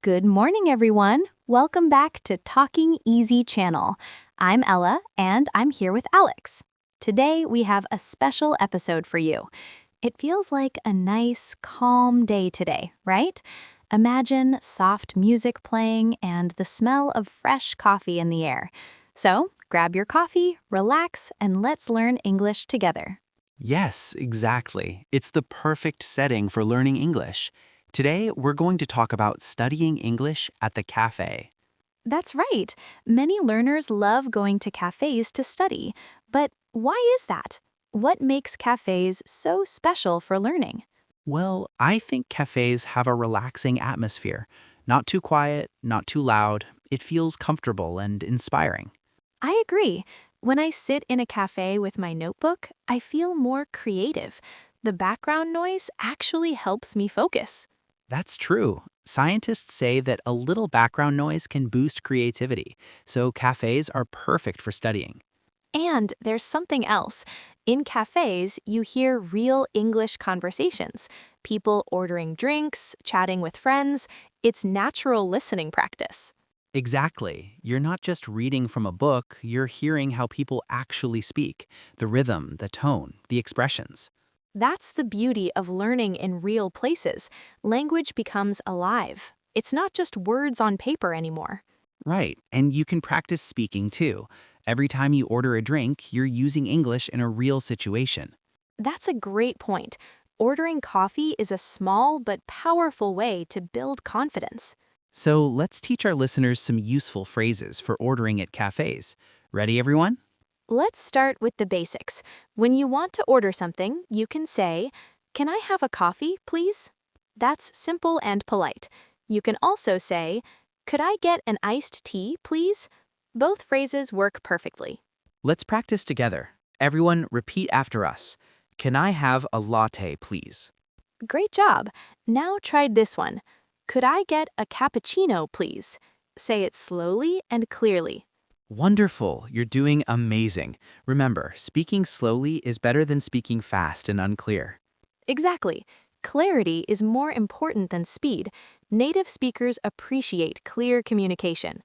Good morning, everyone. Welcome back to Talking Easy channel. I'm Ella, and I'm here with Alex. Today, we have a special episode for you. It feels like a nice, calm day today, right? Imagine soft music playing and the smell of fresh coffee in the air. So, grab your coffee, relax, and let's learn English together. Yes, exactly. It's the perfect setting for learning English. Today, we're going to talk about studying English at the cafe. That's right. Many learners love going to cafes to study. But why is that? What makes cafes so special for learning? Well, I think cafes have a relaxing atmosphere. Not too quiet, not too loud. It feels comfortable and inspiring. I agree. When I sit in a cafe with my notebook, I feel more creative. The background noise actually helps me focus. That's true. Scientists say that a little background noise can boost creativity, so cafes are perfect for studying. And there's something else. In cafes, you hear real English conversations. People ordering drinks, chatting with friends. It's natural listening practice. Exactly. You're not just reading from a book, you're hearing how people actually speak, the rhythm, the tone, the expressions. That's the beauty of learning in real places. Language becomes alive. It's not just words on paper anymore. Right, and you can practice speaking too. Every time you order a drink, you're using English in a real situation. That's a great point. Ordering coffee is a small but powerful way to build confidence. So let's teach our listeners some useful phrases for ordering at cafes. Ready, everyone? Let's start with the basics. When you want to order something, you can say, "Can I have a coffee, please?" That's simple and polite. You can also say, "Could I get an iced tea, please?" Both phrases work perfectly. Let's practice together. Everyone, repeat after us. Can I have a latte, please? Great job. Now try this one. "Could I get a cappuccino, please?" Say it slowly and clearly. Wonderful, you're doing amazing. Remember, speaking slowly is better than speaking fast and unclear. Exactly. Clarity is more important than speed. Native speakers appreciate clear communication.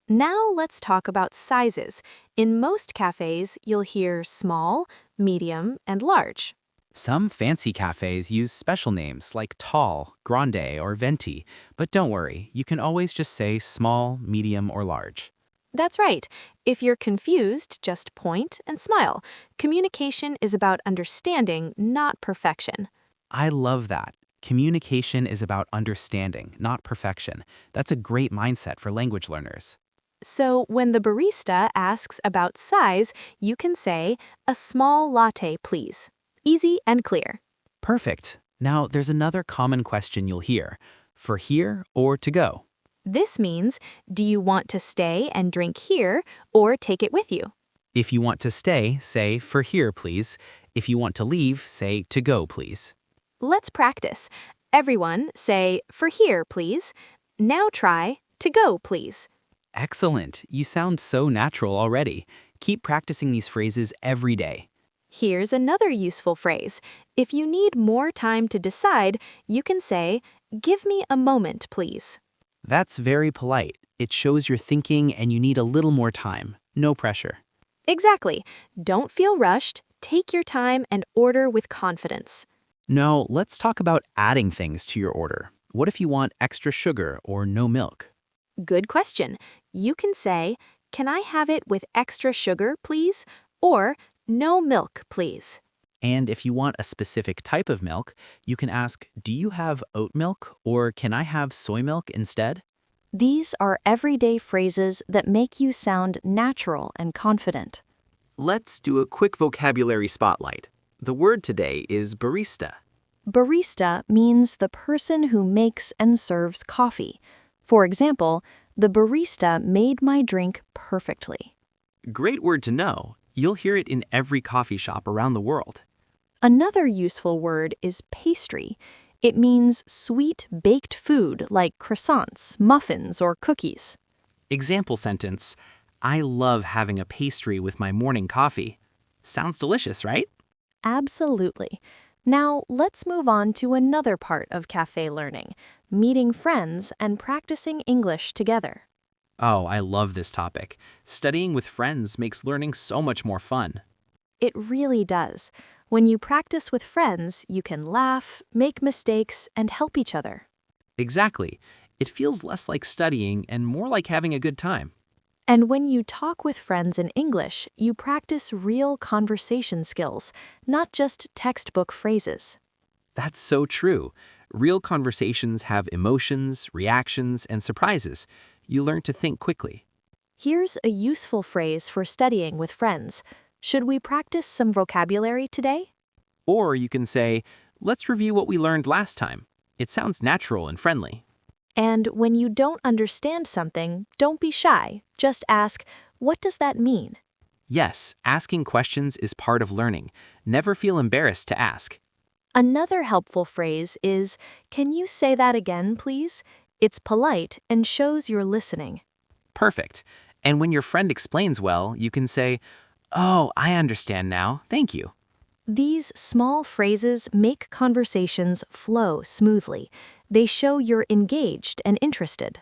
Now let's talk about sizes. In most cafes, you'll hear small, medium, and large. Some fancy cafes use special names like tall, grande, or venti, but don't worry, you can always just say small, medium, or large. That's right. If you're confused, just point and smile. Communication is about understanding, not perfection. I love that. Communication is about understanding, not perfection. That's a great mindset for language learners. So when the barista asks about size, you can say, "A small latte, please." Easy and clear. Perfect. Now, there's another common question you'll hear. For here or to go? This means, do you want to stay and drink here or take it with you? If you want to stay, say for here, please. If you want to leave, say to go, please. Let's practice. Everyone say, "For here, please." Now try, "To go, please." Excellent. You sound so natural already. Keep practicing these phrases every day. Here's another useful phrase. If you need more time to decide, you can say, "Give me a moment, please." That's very polite. It shows you're thinking and you need a little more time. No pressure. Exactly. Don't feel rushed. Take your time and order with confidence. Now, let's talk about adding things to your order. What if you want extra sugar or no milk? Good question. You can say, "Can I have it with extra sugar, please?" Or, "No milk, please." And if you want a specific type of milk, you can ask, do you have oat milk or can I have soy milk instead? These are everyday phrases that make you sound natural and confident. Let's do a quick vocabulary spotlight. The word today is barista. Barista means the person who makes and serves coffee. For example, the barista made my drink perfectly. Great word to know. You'll hear it in every coffee shop around the world. Another useful word is pastry. It means sweet baked food like croissants, muffins, or cookies. Example sentence, I love having a pastry with my morning coffee. Sounds delicious, right? Absolutely. Now, let's move on to another part of cafe learning, meeting friends and practicing English together. Oh, I love this topic. Studying with friends makes learning so much more fun. It really does. When you practice with friends, you can laugh, make mistakes, and help each other. Exactly. It feels less like studying and more like having a good time. And when you talk with friends in English, you practice real conversation skills, not just textbook phrases. That's so true. Real conversations have emotions, reactions, and surprises. You learn to think quickly. Here's a useful phrase for studying with friends. Should we practice some vocabulary today? Or you can say, let's review what we learned last time. It sounds natural and friendly. And when you don't understand something, don't be shy. Just ask, what does that mean? Yes, asking questions is part of learning. Never feel embarrassed to ask. Another helpful phrase is, can you say that again, please? It's polite and shows you're listening. Perfect. And when your friend explains well, you can say, oh, I understand now. Thank you. These small phrases make conversations flow smoothly. They show you're engaged and interested.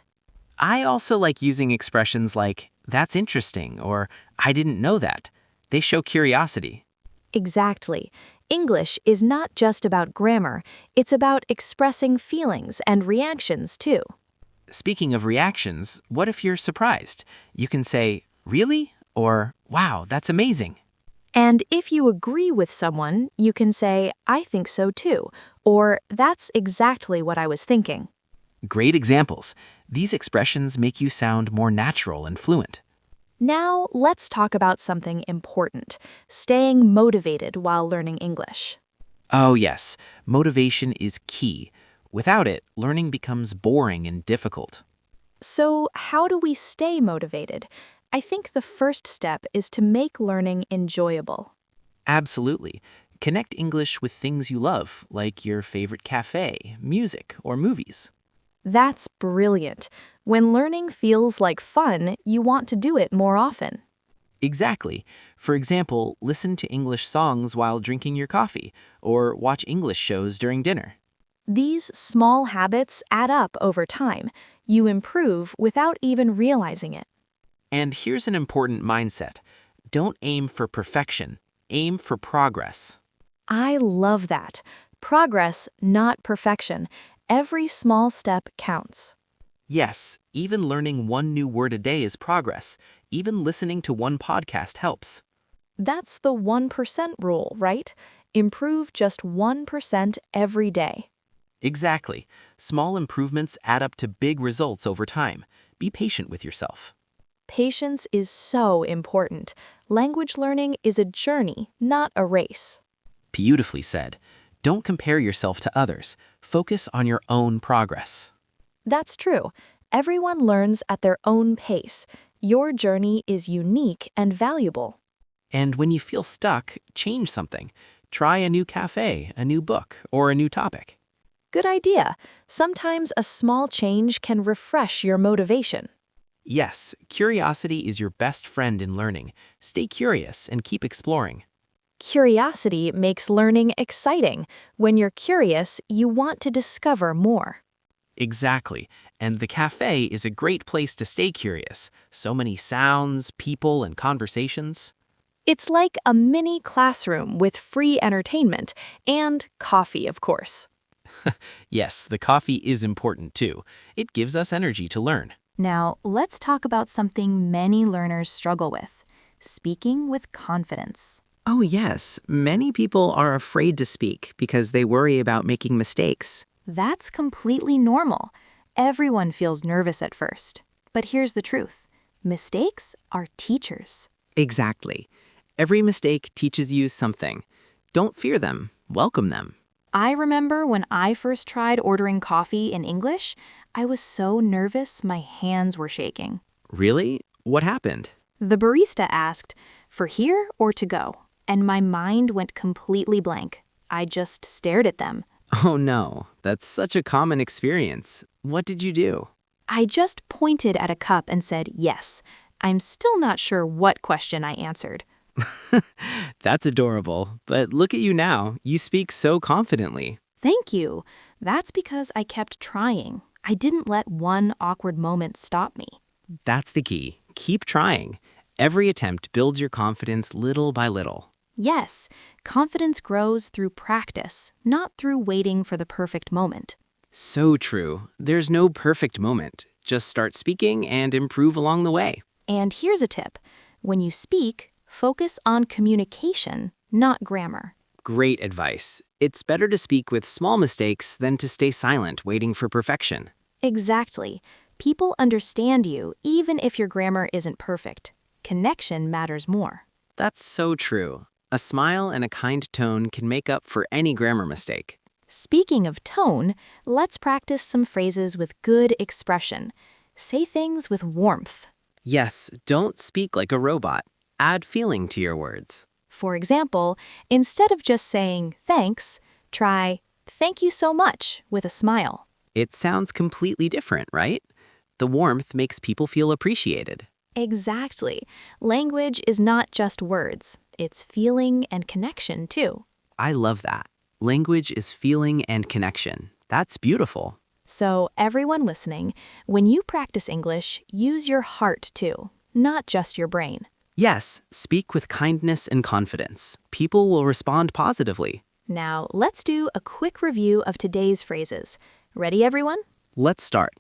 I also like using expressions like, that's interesting, or I didn't know that. They show curiosity. Exactly. English is not just about grammar, it's about expressing feelings and reactions too. Speaking of reactions, what if you're surprised? You can say, really? Or, wow, that's amazing. And if you agree with someone, you can say, I think so too, or that's exactly what I was thinking. Great examples. These expressions make you sound more natural and fluent. Now, let's talk about something important, staying motivated while learning English. Oh, yes, motivation is key. Without it, learning becomes boring and difficult. So, how do we stay motivated? I think the first step is to make learning enjoyable. Absolutely. Connect English with things you love, like your favorite cafe, music, or movies. That's brilliant. When learning feels like fun, you want to do it more often. Exactly. For example, listen to English songs while drinking your coffee, or watch English shows during dinner. These small habits add up over time. You improve without even realizing it. And here's an important mindset. Don't aim for perfection. Aim for progress. I love that. Progress, not perfection. Every small step counts. Yes, even learning one new word a day is progress. Even listening to one podcast helps. That's the 1% rule, right? Improve just 1% every day. Exactly. Small improvements add up to big results over time. Be patient with yourself. Patience is so important. Language learning is a journey, not a race. Beautifully said. Don't compare yourself to others. Focus on your own progress. That's true. Everyone learns at their own pace. Your journey is unique and valuable. And when you feel stuck, change something. Try a new cafe, a new book, or a new topic. Good idea. Sometimes a small change can refresh your motivation. Yes, curiosity is your best friend in learning. Stay curious and keep exploring. Curiosity makes learning exciting. When you're curious, you want to discover more. Exactly. And the cafe is a great place to stay curious. So many sounds, people, and conversations. It's like a mini classroom with free entertainment and coffee, of course. Yes, the coffee is important too. It gives us energy to learn. Now, let's talk about something many learners struggle with, speaking with confidence. Oh, yes. Many people are afraid to speak because they worry about making mistakes. That's completely normal. Everyone feels nervous at first. But here's the truth. Mistakes are teachers. Exactly. Every mistake teaches you something. Don't fear them. Welcome them. I remember when I first tried ordering coffee in English, I was so nervous my hands were shaking. Really? What happened? The barista asked, for here or to go? And my mind went completely blank. I just stared at them. Oh no, that's such a common experience. What did you do? I just pointed at a cup and said yes. I'm still not sure what question I answered. That's adorable. But look at you now. You speak so confidently. Thank you. That's because I kept trying. I didn't let one awkward moment stop me. That's the key. Keep trying. Every attempt builds your confidence little by little. Yes, confidence grows through practice, not through waiting for the perfect moment. So true. There's no perfect moment. Just start speaking and improve along the way. And here's a tip. When you speak, focus on communication, not grammar. Great advice. It's better to speak with small mistakes than to stay silent waiting for perfection. Exactly. People understand you even if your grammar isn't perfect. Connection matters more. That's so true. A smile and a kind tone can make up for any grammar mistake. Speaking of tone, let's practice some phrases with good expression. Say things with warmth. Yes, don't speak like a robot. Add feeling to your words. For example, instead of just saying thanks, try thank you so much with a smile. It sounds completely different, right? The warmth makes people feel appreciated. Exactly. Language is not just words. It's feeling and connection, too. I love that. Language is feeling and connection. That's beautiful. So, everyone listening, when you practice English, use your heart, too, not just your brain. Yes, speak with kindness and confidence. People will respond positively. Now, let's do a quick review of today's phrases. Ready, everyone? Let's start.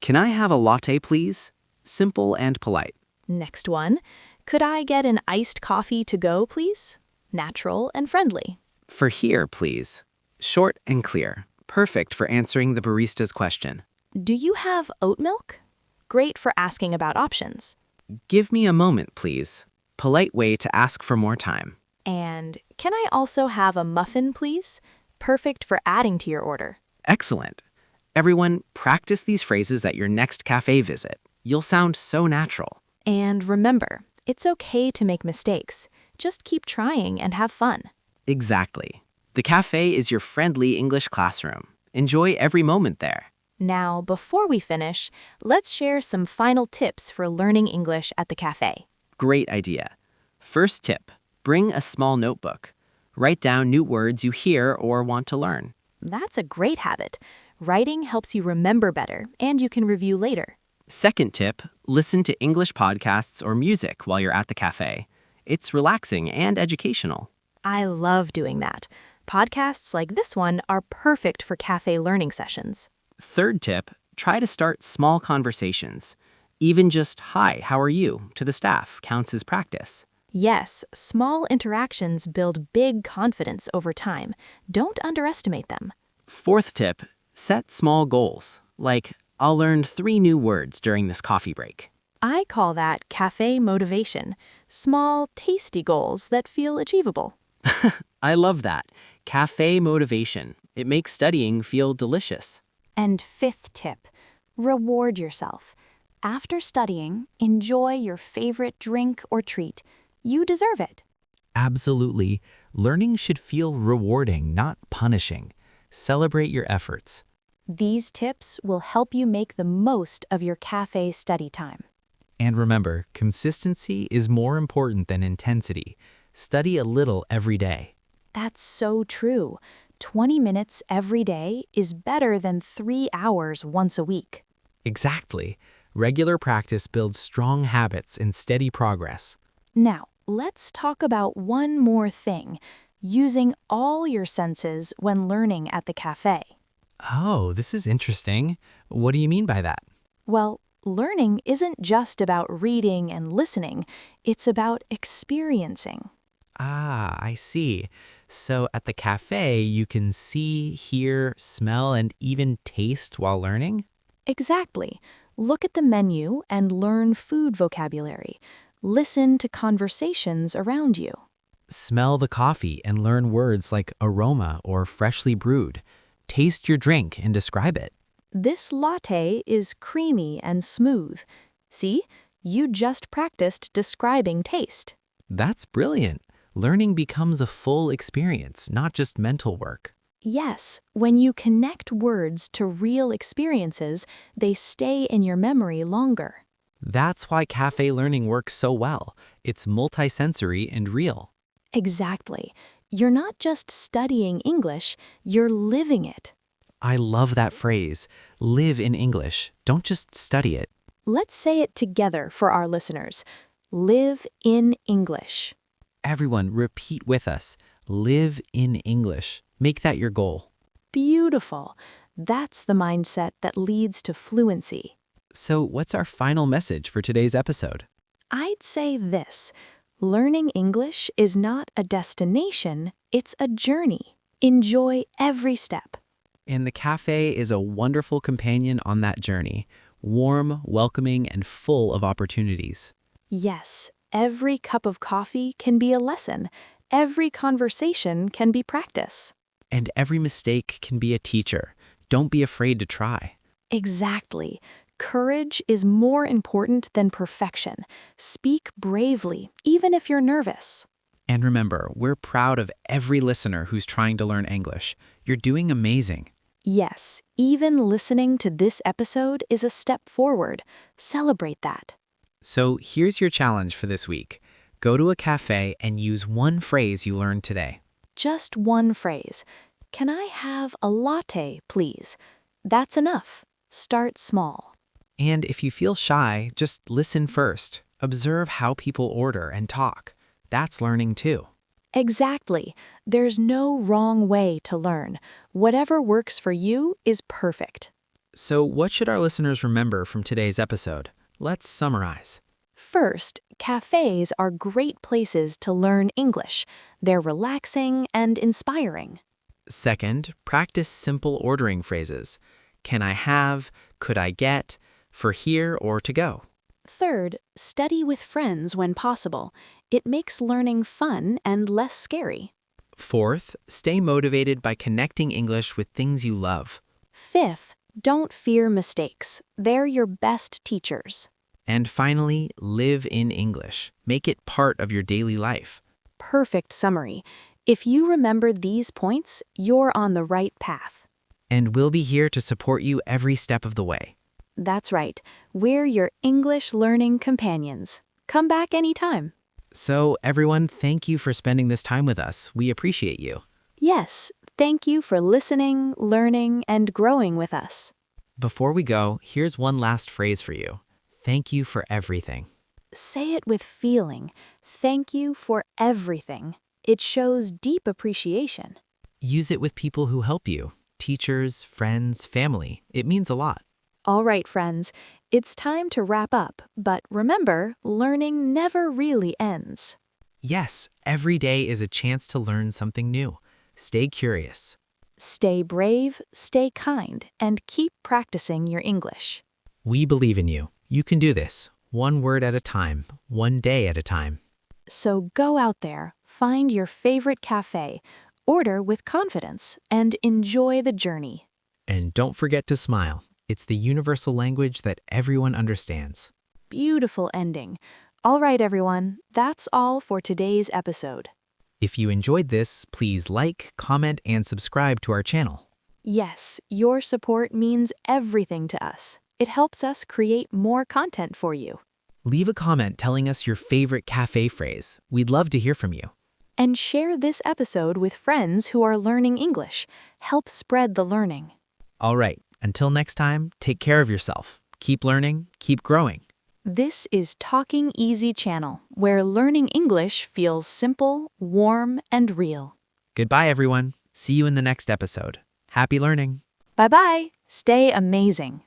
Can I have a latte, please? Simple and polite. Next one. Could I get an iced coffee to go, please? Natural and friendly. For here, please. Short and clear. Perfect for answering the barista's question. Do you have oat milk? Great for asking about options. Give me a moment, please. Polite way to ask for more time. And can I also have a muffin, please? Perfect for adding to your order. Excellent. Everyone, practice these phrases at your next cafe visit. You'll sound so natural. And remember, it's okay to make mistakes. Just keep trying and have fun. Exactly. The cafe is your friendly English classroom. Enjoy every moment there. Now, before we finish, let's share some final tips for learning English at the cafe. Great idea. First tip, bring a small notebook. Write down new words you hear or want to learn. That's a great habit. Writing helps you remember better, and you can review later. Second tip, listen to English podcasts or music while you're at the cafe. It's relaxing and educational. I love doing that. Podcasts like this one are perfect for cafe learning sessions. Third tip, try to start small conversations. Even just, hi, how are you, to the staff counts as practice. Yes, small interactions build big confidence over time. Don't underestimate them. Fourth tip, set small goals, like, I'll learn 3 new words during this coffee break. I call that cafe motivation. Small, tasty goals that feel achievable. I love that. Cafe motivation. It makes studying feel delicious. And fifth tip, reward yourself. After studying, enjoy your favorite drink or treat. You deserve it. Absolutely. Learning should feel rewarding, not punishing. Celebrate your efforts. These tips will help you make the most of your cafe study time. And remember, consistency is more important than intensity. Study a little every day. That's so true. 20 minutes every day is better than 3 hours once a week. Exactly. Regular practice builds strong habits and steady progress. Now, let's talk about one more thing, using all your senses when learning at the cafe. Oh, this is interesting. What do you mean by that? Well, learning isn't just about reading and listening, it's about experiencing. Ah, I see. So at the cafe, you can see, hear, smell, and even taste while learning? Exactly. Look at the menu and learn food vocabulary. Listen to conversations around you. Smell the coffee and learn words like aroma or freshly brewed. Taste your drink and describe it. This latte is creamy and smooth. See, you just practiced describing taste. That's brilliant. Learning becomes a full experience, not just mental work. Yes, when you connect words to real experiences, they stay in your memory longer. That's why cafe learning works so well. It's multisensory and real. Exactly. You're not just studying English, you're living it. I love that phrase. Live in English. Don't just study it. Let's say it together for our listeners. Live in English. Everyone, repeat with us. Live in English. Make that your goal. Beautiful. That's the mindset that leads to fluency. So, what's our final message for today's episode? I'd say this. Learning English is not a destination, it's a journey. Enjoy every step. And the cafe is a wonderful companion on that journey. Warm, welcoming, and full of opportunities. Yes, every cup of coffee can be a lesson. Every conversation can be practice. And every mistake can be a teacher. Don't be afraid to try. Exactly. Courage is more important than perfection. Speak bravely, even if you're nervous. And remember, we're proud of every listener who's trying to learn English. You're doing amazing. Yes, even listening to this episode is a step forward. Celebrate that. So here's your challenge for this week. Go to a cafe and use one phrase you learned today. Just one phrase. Can I have a latte, please? That's enough. Start small. And if you feel shy, just listen first. Observe how people order and talk. That's learning too. Exactly. There's no wrong way to learn. Whatever works for you is perfect. So what should our listeners remember from today's episode? Let's summarize. First, cafes are great places to learn English. They're relaxing and inspiring. Second, practice simple ordering phrases. Can I have? Could I get? For here or to go. Third, study with friends when possible. It makes learning fun and less scary. Fourth, stay motivated by connecting English with things you love. Fifth, don't fear mistakes. They're your best teachers. And finally, live in English. Make it part of your daily life. Perfect summary. If you remember these points, you're on the right path. And we'll be here to support you every step of the way. That's right. We're your English learning companions. Come back anytime. So, everyone, thank you for spending this time with us. We appreciate you. Yes, thank you for listening, learning, and growing with us. Before we go, here's one last phrase for you. Thank you for everything. Say it with feeling. Thank you for everything. It shows deep appreciation. Use it with people who help you. Teachers, friends, family. It means a lot. All right, friends, it's time to wrap up, but remember, learning never really ends. Yes, every day is a chance to learn something new. Stay curious. Stay brave, stay kind, and keep practicing your English. We believe in you. You can do this. One word at a time, one day at a time. So go out there, find your favorite cafe, order with confidence, and enjoy the journey. And don't forget to smile. It's the universal language that everyone understands. Beautiful ending. All right, everyone, that's all for today's episode. If you enjoyed this, please like, comment, and subscribe to our channel. Yes, your support means everything to us. It helps us create more content for you. Leave a comment telling us your favorite cafe phrase. We'd love to hear from you. And share this episode with friends who are learning English. Help spread the learning. All right, until next time, take care of yourself. Keep learning, keep growing. This is Talking Easy channel, where learning English feels simple, warm, and real. Goodbye, everyone. See you in the next episode. Happy learning. Bye-bye. Stay amazing.